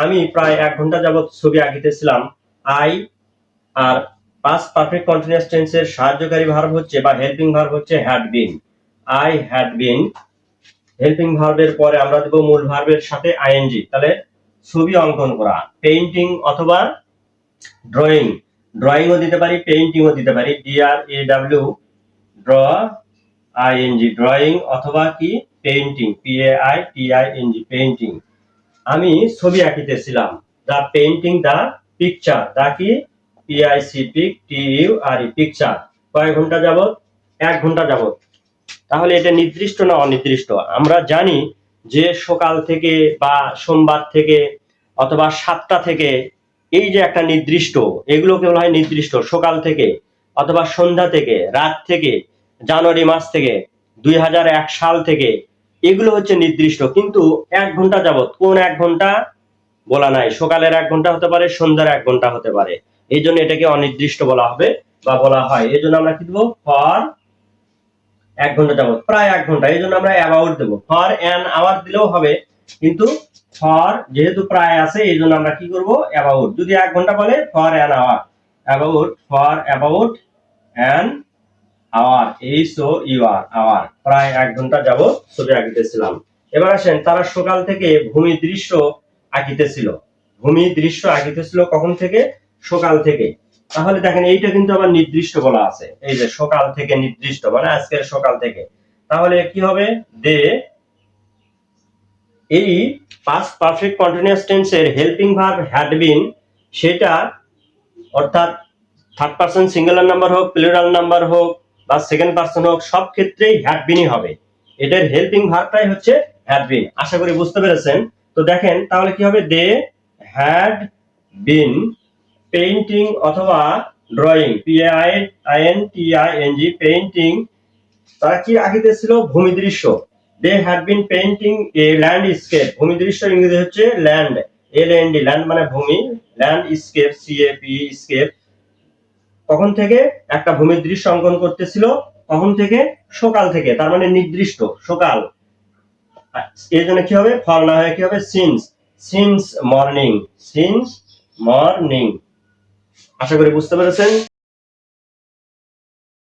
আমি প্রায় 1 ঘন্টা যাবত ছবি আঁকিতেছিলাম। আই আর পাস্ট পারফেক্ট কন্টিনিউয়াস টেন্সের সাহায্যকারী ভার্ব হচ্ছে বা হেল্পিং ভার্ব হচ্ছে had been. I had been. Helping ভার্বের পরে আমরা দেব মূল ভার্বের সাথে আইএনজি। তাহলে ছবি অঙ্কন করা, পেইন্টিং অথবা ড্রয়িং। ড্রয়িংও দিতে পারি, পেইন্টিংও দিতে পারি। DRAW ড্র আইএনজি ড্রয়িং অথবা কি পেইন্টিং PAINTING পেইন্টিং। আমি ছবি আঁকিতেছিলাম। দা পেইন্টিং দা পিকচার। দা কি PICTURE পিকচার। কয় ঘন্টা যাবত? 1 ঘন্টা যাবত। তাহলে এটা নির্দিষ্ট না অনির্দিষ্ট? আমরা জানি যে সকাল থেকে বা সোমবার থেকে অথবা 7টা থেকে, এই যে একটা নির্দিষ্ট, এগুলোকে বলা হয় নির্দিষ্ট। সকাল থেকে অথবা সন্ধ্যা থেকে, রাত থেকে, জানুয়ারি মাস থেকে, 2001 সাল থেকে, এগুলো হচ্ছে নির্দিষ্ট। কিন্তু 1 ঘন্টা যাবত, কোন 1 ঘন্টা বলা নাই। সকালের 1 ঘন্টা হতে পারে, সন্ধ্যার 1 ঘন্টা হতে পারে। এই জন্য এটাকে অনির্দিষ্ট বলা হবে বা বলা হয়। এই জন্য আমরা কি দেবো? ফর 1 ঘন্টা যাবত, প্রায় 1 ঘন্টা। এই জন্য আমরা অ্যাবাউট দেবো। ফর অ্যান আওয়ার দিলেও হবে, কিন্তু ফর যেহেতু প্রায় আছে এই জন্য আমরা কি করব? অ্যাবাউট। যদি 1 ঘন্টা বলে for an hour, about, for about an hour, HOUR hour. প্রায় 1 ঘন্টা যাবত ছবি আঁকিতেছিলাম। এবার আসেন, তারা সকাল থেকে ভূমি দৃশ্য আঁকিতেছিল। ভূমি দৃশ্য আঁকিতেছিল কখন থেকে? সকাল থেকে। তাহলে দেখেন এইটা কিন্তু আবার নির্দিষ্ট বলা আছে। এই যে সকাল থেকে নির্দিষ্ট, মানে আজকের সকাল থেকে। তাহলে কি হবে? দে। এই পাস্ট পারফেক্ট কন্টিনিউয়াস টেন্সের হেল্পিং ভার্ব হ্যাড বিন, সেটা অর্থাৎ থার্ড পারসন সিঙ্গুলার নাম্বার হোক, প্লুরাল নাম্বার হোক বা সেকেন্ড পারসন হোক, সব ক্ষেত্রেই হ্যাড বিনই হবে। এটার হেল্পিং ভার্বটাই হচ্ছে হ্যাড বিন। আশা করি বুঝতে পেরেছেন। তো দেখেন তাহলে কি হবে? দে হ্যাড বিন পেইন্টিং অথবা ড্রয়িং, PAINTING পেইন্টিং। তারা কি আঁকিতেছিল? ভূমি দৃশ্য। They had been painting A landscape. ভূমি দৃশ্য ইংরেজি হচ্ছে ল্যান্ড, LAND, ল্যান্ড মানে ভূমি, ল্যান্ডস্কেপ CAP স্কেপ। কখন থেকে একটা ভূমির দৃশ্য অঙ্কন করতেছিল? কখন থেকে? সকাল থেকে। তার মানে নির্দিষ্ট সকাল। এর জন্য কি হবে? ফর না হয়ে কি হবে? Since morning. Since morning. আশা করি বুঝতে পেরেছেন।